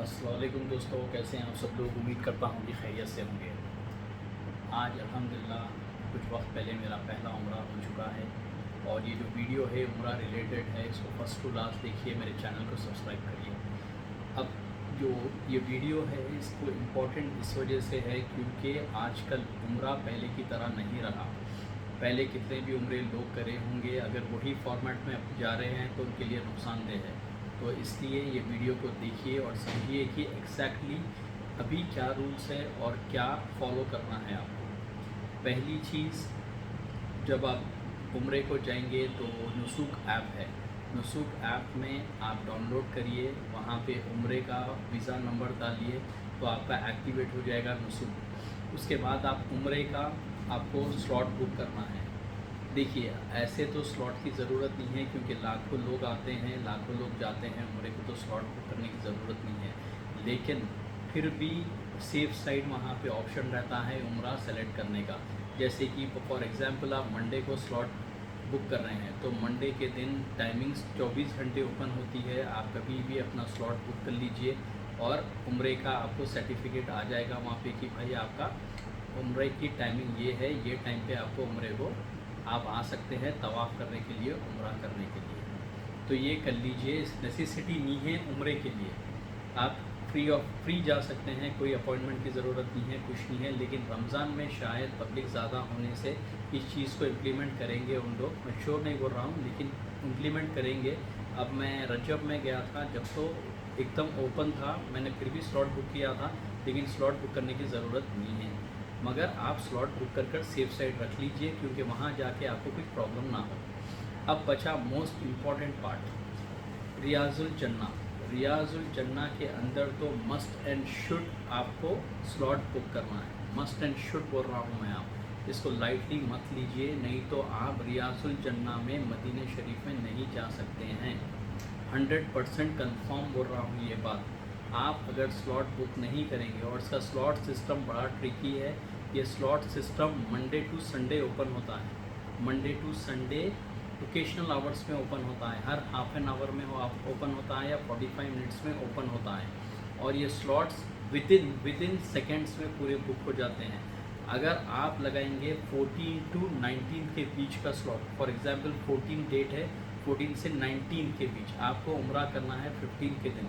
अस्सलाम वालेकुम दोस्तों, कैसे हैं आप सब लोग। उम्मीद करता हूँ कि खैरियत से होंगे। आज अल्हम्दुलिल्लाह कुछ वक्त पहले मेरा पहला उम्रा हो चुका है और ये जो वीडियो है उम्रा रिलेटेड है, इसको फर्स्ट टू लास्ट देखिए, मेरे चैनल को सब्सक्राइब करिए। अब जो ये वीडियो है इसको इम्पोर्टेंट इस वजह से है क्योंकि आजकल उम्रा पहले की तरह नहीं रहा। पहले कितने भी उम्रे लोग करे होंगे, अगर वही फॉर्मेट में अब जा रहे हैं तो उनके लिए नुकसानदेह है। तो इसलिए ये वीडियो को देखिए और समझिए कि एग्जैक्टली अभी क्या रूल्स है और क्या फॉलो करना है आपको। पहली चीज़, जब आप उम्रे को जाएंगे तो नुसूक ऐप है। नुसूक ऐप में आप डाउनलोड करिए, वहाँ पे उम्रे का वीज़ा नंबर डालिए तो आपका एक्टिवेट हो जाएगा नुसूक। उसके बाद आप उम्रे का आपको स्लॉट बुक करना है। देखिए, ऐसे तो स्लॉट की ज़रूरत नहीं है क्योंकि लाखों लोग आते हैं, लाखों लोग जाते हैं उम्रे को, तो स्लॉट बुक करने की ज़रूरत नहीं है। लेकिन फिर भी सेफ साइड वहाँ पे ऑप्शन रहता है उम्रा सेलेक्ट करने का। जैसे कि फॉर एग्ज़ाम्पल आप मंडे को स्लॉट बुक कर रहे हैं तो मंडे के दिन टाइमिंग्स 24 घंटे ओपन होती है। आप कभी भी अपना स्लॉट बुक कर लीजिए और उम्रे का आपको सर्टिफिकेट आ जाएगा वहाँ पे कि भाई आपका उम्रे की टाइमिंग ये है, ये टाइम पे आपको उम्रे को आप आ सकते हैं तवाफ़ करने के लिए, उम्रा करने के लिए। तो ये कर लीजिए, नेसेसिटी नहीं है उम्रे के लिए। आप फ्री जा सकते हैं, कोई अपॉइंटमेंट की ज़रूरत नहीं है, कुछ नहीं है। लेकिन रमज़ान में शायद पब्लिक ज़्यादा होने से इस चीज़ को इम्प्लीमेंट करेंगे उन लोग। मैं श्योर नहीं बोल रहा हूँ लेकिन इम्प्लीमेंट करेंगे। अब मैं रजब में गया था जब तो एकदम ओपन था, मैंने फिर भी स्लॉट बुक किया था, लेकिन स्लॉट बुक करने की ज़रूरत नहीं है। मगर आप स्लॉट बुक कर सेफ साइड रख लीजिए क्योंकि वहाँ जाके आपको कुछ प्रॉब्लम ना हो। अब बचा मोस्ट इम्पॉर्टेंट पार्ट, रियाजुल जन्ना। रियाजुल जन्ना के अंदर तो मस्ट एंड शुड आपको स्लॉट बुक करना है। मस्ट एंड शुड बोल रहा हूँ मैं, आप इसको लाइटली मत लीजिए, नहीं तो आप रियाजुल जन्ना में मदीने शरीफ में नहीं जा सकते हैं। 100% कन्फर्म बोल रहा हूँ ये बात। आप अगर स्लॉट बुक नहीं करेंगे, और इसका स्लॉट सिस्टम बड़ा ट्रिकी है। ये slot system Monday to Sunday open होता है। Monday to Sunday occasional hours में ओपन होता है, हर हाफ एन आवर में ओपन होता है या 45 मिनट्स में ओपन होता है। और ये स्लॉट्स विदिन सेकेंड्स में पूरे बुक हो जाते हैं। अगर आप लगाएंगे 14 टू 19 के बीच का स्लॉट, फॉर एग्जांपल 14 डेट है, 14 से 19 के बीच आपको उम्रा करना है 15 के दिन,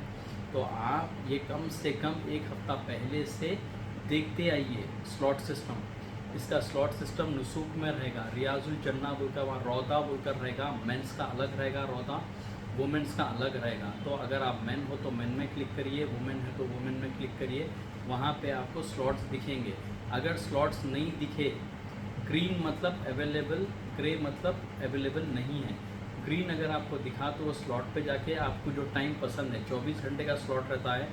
तो आप ये कम से कम एक हफ़्ता पहले से देखते आइए स्लॉट सिस्टम। इसका स्लॉट सिस्टम नुसूक में रहेगा, रियाजुल जन्ना बोलकर वहाँ रौदा बोलकर रहेगा। मेंस का अलग रहेगा रौदा, वुमेंस का अलग रहेगा। तो अगर आप मेन हो तो मेन में क्लिक करिए, वुमेन है तो वुमेन में क्लिक करिए, वहाँ पे आपको स्लॉट्स दिखेंगे। अगर स्लॉट्स नहीं दिखे, ग्रीन मतलब अवेलेबल, ग्रे मतलब अवेलेबल नहीं है। ग्रीन अगर आपको दिखा तो वो स्लॉट पे जाके आपको जो टाइम पसंद है, 24 घंटे का स्लॉट रहता है,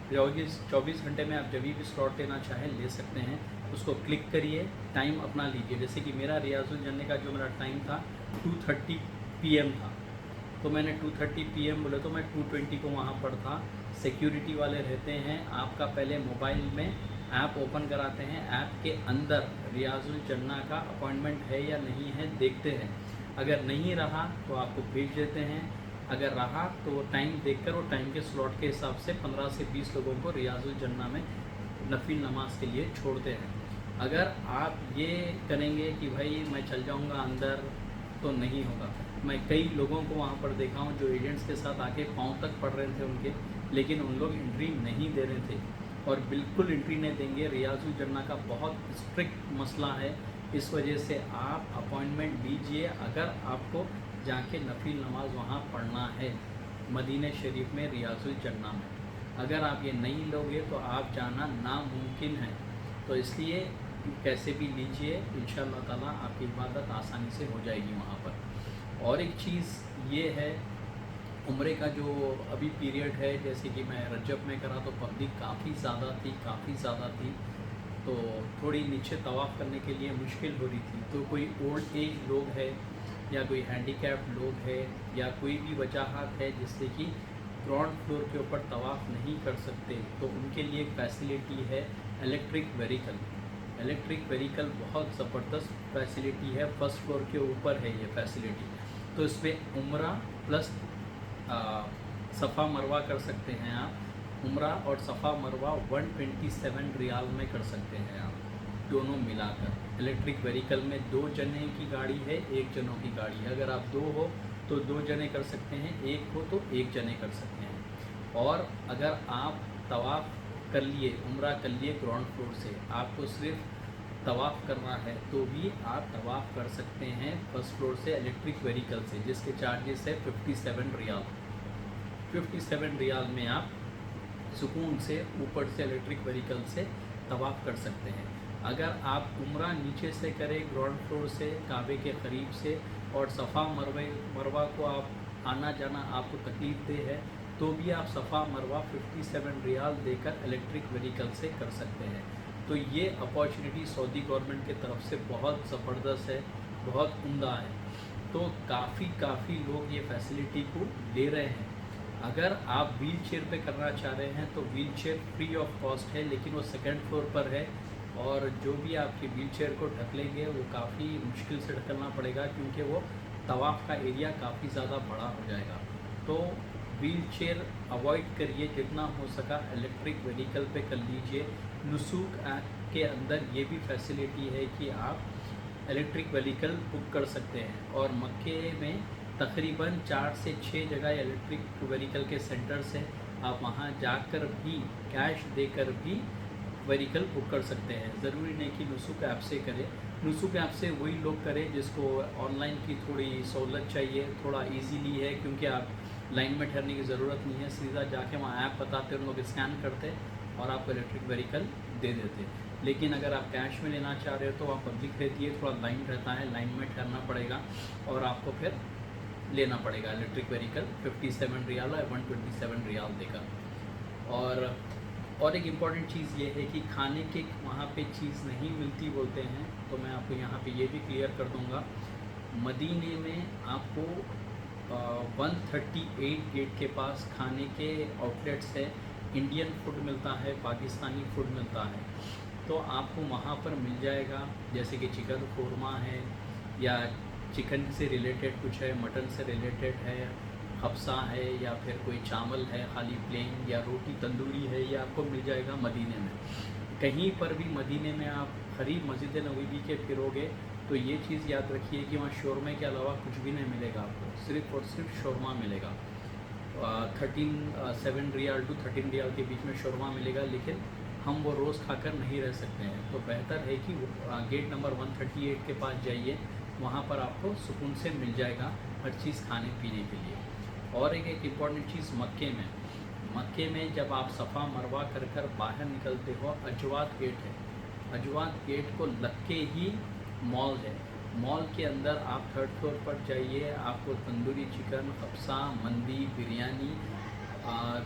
24 घंटे में आप जब भी स्लॉट लेना चाहें ले सकते हैं। उसको क्लिक करिए, टाइम अपना लीजिए। जैसे कि मेरा रियाजुल जन्ने का जो मेरा टाइम था 2:30 PM था, तो मैंने 2:30 PM बोले तो मैं 2:20 को वहाँ पर था। सिक्योरिटी वाले रहते हैं, आपका पहले मोबाइल में ऐप ओपन कराते हैं, ऐप के अंदर रियाजुल जन्ना का अपॉइंटमेंट है या नहीं है देखते हैं। अगर नहीं रहा तो आपको भेज देते हैं, अगर रहा तो वो टाइम देखकर वो टाइम के स्लॉट के हिसाब से 15 से 20 लोगों को रियाजुल जन्ना में नफिल नमाज के लिए छोड़ते हैं। अगर आप ये करेंगे कि भाई मैं चल जाऊंगा अंदर, तो नहीं होगा। मैं कई लोगों को वहाँ पर देखा हूँ जो एजेंट्स के साथ आके पाँव तक पड़ रहे थे उनके, लेकिन उन लोग एंट्री नहीं दे रहे थे और बिल्कुल एंट्री नहीं देंगे। रियाजुल जन्ना का बहुत स्ट्रिक्ट मसला है, इस वजह से आप अपॉइंटमेंट लीजिए अगर आपको जाके नफिल नमाज वहाँ पढ़ना है मदीने शरीफ में रियाजुल जन्ना में। अगर आप ये नहीं लोगे तो आप जाना नामुमकिन है। तो इसलिए कैसे भी लीजिए, इंशाअल्लाह ताला आपकी इबादत आसानी से हो जाएगी वहाँ पर। और एक चीज़ ये है, उम्रे का जो अभी पीरियड है, जैसे कि मैं रजब में करा तो पब्लिक काफ़ी ज़्यादा थी, तो थोड़ी नीचे तवाफ़ करने के लिए मुश्किल हो रही थी। तो कोई ओल्ड एज लोग है या कोई हैंडीकैप्ड लोग है या कोई भी वजह है जिससे कि ग्राउंड फ्लोर के ऊपर तवाफ़ नहीं कर सकते, तो उनके लिए एक फैसिलिटी है इलेक्ट्रिक व्हीकल। इलेक्ट्रिक व्हीकल बहुत ज़बरदस्त फैसिलिटी है, फर्स्ट फ्लोर के ऊपर है ये फैसिलिटी। तो इसमें उम्रा प्लस सफ़ा मरवा कर सकते हैं आप। उम्रा और सफ़ा मरवा 127 रियाल में कर सकते हैं आप, दोनों मिलाकर। इलेक्ट्रिक व्हीकल में 2 जने की गाड़ी है, 1 जनों की गाड़ी है। अगर आप 2 हो तो 2 जने कर सकते हैं, 1 हो तो 1 जने कर सकते हैं। और अगर आप तवाफ़ कर लिए, उम्रा कर लिए ग्राउंड फ्लोर से, आपको सिर्फ तवाफ़ करना है तो भी आप तवाफ़ कर सकते हैं फर्स्ट फ्लोर से इलेक्ट्रिक व्हीकल से, जिसके चार्जेस है 57 रियाल। 57 रियाल में आप सुकून से ऊपर से इलेक्ट्रिक व्हीकल से तवाफ़ कर सकते हैं। अगर आप उम्रा नीचे से करें ग्राउंड फ्लोर से काबे के करीब से, और सफ़ा मरवा को आप आना जाना आपको तकलीफ़ दे है, तो भी आप सफ़ा मरवा 57 रियाल देकर इलेक्ट्रिक व्हीकल से कर सकते हैं। तो ये अपॉर्चुनिटी सऊदी गवर्नमेंट की तरफ से बहुत ज़बरदस्त है, बहुत उम्दा है। तो काफ़ी लोग ये फैसिलिटी को ले रहे हैं। अगर आप व्हील चेयर पर करना चाह रहे हैं तो wheel chair free of cost है, लेकिन वो 2nd फ्लोर पर है, और जो भी आपकी व्हील चेयर को ढक लेंगे वो काफ़ी मुश्किल से ढकलना पड़ेगा, क्योंकि वो तवाफ़ का एरिया काफ़ी ज़्यादा बड़ा हो जाएगा। तो व्हील चेयर अवॉइड करिए, जितना हो सका इलेक्ट्रिक व्हीकल पे कर लीजिए। नुसूक के अंदर ये भी फैसिलिटी है कि आप इलेक्ट्रिक व्हीकल बुक कर सकते हैं, और मक्के में तकरीबन 4 से 6 जगह इलेक्ट्रिक व्हीकल के सेंटर्स हैं। आप वहाँ जाकर भी कैश देकर भी व्हीकल बुक कर सकते हैं। ज़रूरी नहीं कि नुसूक ऐप से करें। नुसूक ऐप से वही लोग करें जिसको ऑनलाइन की थोड़ी सहूलत चाहिए, थोड़ा इजीली है, क्योंकि आप लाइन में ठहरने की ज़रूरत नहीं है। सीधा जाके वहाँ ऐप बताते, उन लोग स्कैन करते और आपको इलेक्ट्रिक व्हीकल दे देते। लेकिन अगर आप कैश में लेना चाह रहे हो तो आप पब्लिक रहती है, थोड़ा लाइन रहता है, लाइन में ठहरना पड़ेगा और आपको फिर लेना पड़ेगा इलेक्ट्रिक व्हीकल 57 रियाल या 127 रियाल देकर। और एक इम्पॉर्टेंट चीज़ ये है कि खाने के वहाँ पे चीज़ नहीं मिलती बोलते हैं, तो मैं आपको यहाँ पे ये भी क्लियर कर दूँगा। मदीने में आपको 138 गेट के पास खाने के आउटलेट्स है। इंडियन फूड मिलता है, पाकिस्तानी फूड मिलता है, तो आपको वहाँ पर मिल जाएगा। जैसे कि चिकन कोरमा है, या चिकन से रिलेटेड कुछ है, मटन से रिलेटेड है, हफ्सा है, या फिर कोई चावल है खाली प्लेन, या रोटी तंदूरी है, ये आपको मिल जाएगा मदीने में। कहीं पर भी मदीने में आप करीब मस्जिद नबवी के फिरोगे तो ये चीज़ याद रखिए कि वहाँ शौरमा के अलावा कुछ भी नहीं मिलेगा आपको, सिर्फ़ और सिर्फ शौरमा मिलेगा। 7 रियाल टू 13 रियाल के बीच में शौरमा मिलेगा, लेकिन हम वो रोज़ खाकर नहीं रह सकते हैं। तो बेहतर है कि गेट नंबर 138 के पास जाइए, वहाँ पर आपको सुकून से मिल जाएगा हर चीज़ खाने पीने के लिए। और एक इम्पॉर्टेंट चीज़ मक्के में जब आप सफ़ा मरवा कर बाहर निकलते हो, अजवात गेट है। अजवात गेट को लग के ही मॉल है। मॉल के अंदर आप 3rd फ्लोर पर जाइए, आपको तंदूरी चिकन, हफ्सा, मंदी, बिरयानी,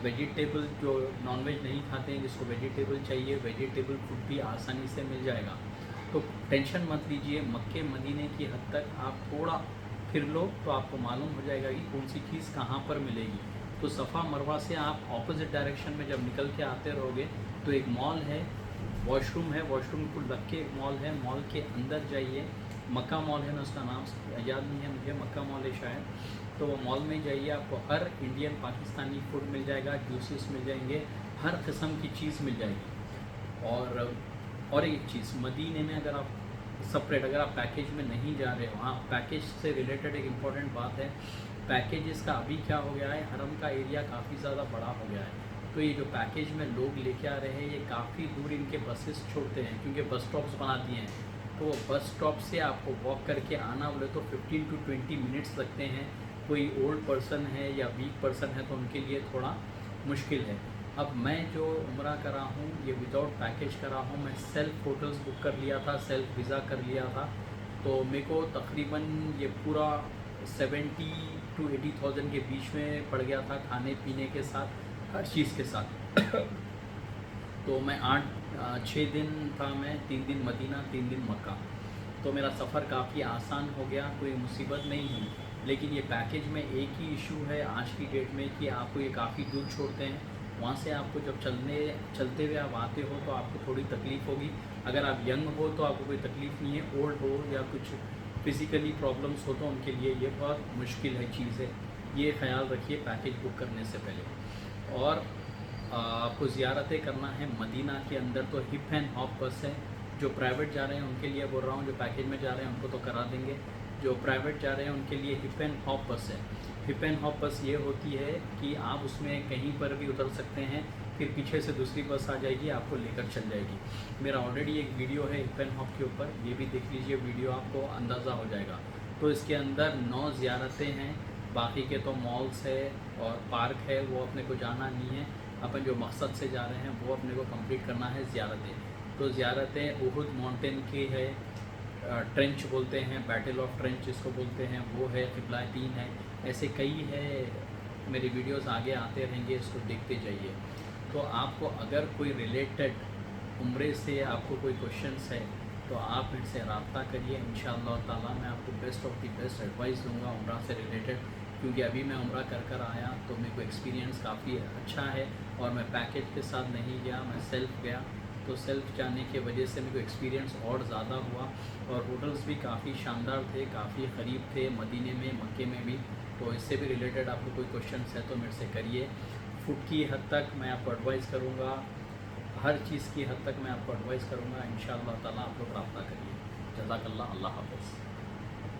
वेजिटेबल जो नॉनवेज नहीं खाते हैं, जिसको वेजिटेबल चाहिए, वेजिटेबल फूड भी आसानी से मिल जाएगा। तो टेंशन मत लीजिए, मक्के मदीने की हद तक आप थोड़ा फिर लो तो आपको मालूम हो जाएगा कि कौन सी चीज़ कहाँ पर मिलेगी। तो सफ़ा मरवा से आप ऑपोजिट डायरेक्शन में जब निकल के आते रहोगे तो एक मॉल है, वॉशरूम है, वॉशरूम को लग के एक मॉल है। मॉल के अंदर जाइए, मक्का मॉल है ना, उसका नाम याद नहीं है मुझे, मक्का मॉल है शायद। तो वो मॉल में जाइए, आपको हर इंडियन पाकिस्तानी फूड मिल जाएगा, जूसेस मिल जाएंगे, हर किस्म की चीज़ मिल जाएगी। और एक चीज़, मदीने में अगर आप सेपरेट, अगर आप पैकेज में नहीं जा रहे हो, हाँ पैकेज से रिलेटेड एक इम्पॉर्टेंट बात है, पैकेजेस का अभी क्या हो गया है, हरम का एरिया काफ़ी ज़्यादा बड़ा हो गया है। तो ये जो पैकेज में लोग लेके आ रहे हैं, ये काफ़ी दूर इनके बसेस छोड़ते हैं, क्योंकि बस स्टॉप्स बना दिए हैं। तो वो बस स्टॉप से आपको वॉक करके आना बोले तो 15 to 20 मिनट्स लगते हैं। कोई ओल्ड पर्सन है या वीक पर्सन है तो उनके लिए थोड़ा मुश्किल है। अब मैं जो उम्रा करा हूँ ये विदाउट पैकेज करा हूँ, मैं सेल्फ़ होटल्स बुक कर लिया था, सेल्फ़ वीज़ा कर लिया था। तो मेरे को तकरीबन ये पूरा 70 to 80,000 के बीच में पड़ गया था, खाने पीने के साथ, हर चीज़ के साथ। तो मैं 6 दिन था, मैं 3 दिन मदीना 3 दिन मक्का। तो मेरा सफ़र काफ़ी आसान हो गया, कोई मुसीबत नहीं हुई। लेकिन ये पैकेज में एक ही इशू है आज की डेट में कि आपको ये काफ़ी दूर छोड़ते हैं। वहाँ से आपको जब चलते हुए आप आते हो तो आपको थोड़ी तकलीफ़ होगी। अगर आप यंग हो तो आपको कोई तकलीफ़ नहीं है, ओल्ड हो या कुछ फिज़िकली प्रॉब्लम्स हो तो उनके लिए ये बहुत मुश्किल है चीज़ है। ये ख्याल रखिए पैकेज बुक करने से पहले। और आपको ज़ियारतें करना है मदीना के अंदर तो हिप एंड हॉप बस है। जो प्राइवेट जा रहे हैं उनके लिए बोल रहा हूँ, जो पैकेज में जा रहे हैं उनको तो करा देंगे। जो प्राइवेट जा रहे हैं उनके लिए हिप एंड हॉप बस है। हिप एंड हॉप बस ये होती है कि आप उसमें कहीं पर भी उतर सकते हैं, फिर पीछे से दूसरी बस आ जाएगी, आपको लेकर चल जाएगी। मेरा ऑलरेडी एक वीडियो है हिप एंड हॉप के ऊपर, ये भी देख लीजिए वीडियो, आपको अंदाज़ा हो जाएगा। तो इसके अंदर 9 ज़ियारतें हैं, बाकी के तो मॉल्स है और पार्क है, वो अपने को जाना नहीं है। अपन जो मकसद से जा रहे हैं वो अपने को कंप्लीट करना है ज़ियारतें। तो ज़ियारतें उहुद माउंटेन की है, ट्रेंच बोलते हैं, बैटल ऑफ ट्रेंच जिसको बोलते हैं वो है, क़िबला 3 है, ऐसे कई है। मेरी वीडियोस आगे आते रहेंगे, इसको देखते जाइए। तो आपको अगर कोई रिलेटेड उम्रे से आपको कोई क्वेश्चंस है तो आप मेरे से रब्ता करिए। इंशाअल्लाह ताला मैं आपको best of the best advice दूंगा उम्रा से रिलेटेड, क्योंकि अभी मैं उम्रा कर आया तो मेरे को एक्सपीरियंस काफ़ी अच्छा है। और मैं पैकेज के साथ नहीं गया, मैं सेल्फ़ गया, तो सेल्फ़ जाने की वजह से मेरे को एक्सपीरियंस और ज़्यादा हुआ। और होटल्स भी काफ़ी शानदार थे, काफ़ी क़रीब थे, मदीने में, मक्के में भी। तो इससे भी रिलेटेड आपको कोई क्वेश्चन है तो मेरे से करिए। फूड की हद तक मैं आपको एडवाइस करूँगा, हर चीज़ की हद तक मैं आपको एडवाइस करूँगा। इंशाअल्लाह ताला आप लोग रब्ता करिए। जज़ाकल्लाह, अल्लाह हाफ़िज़।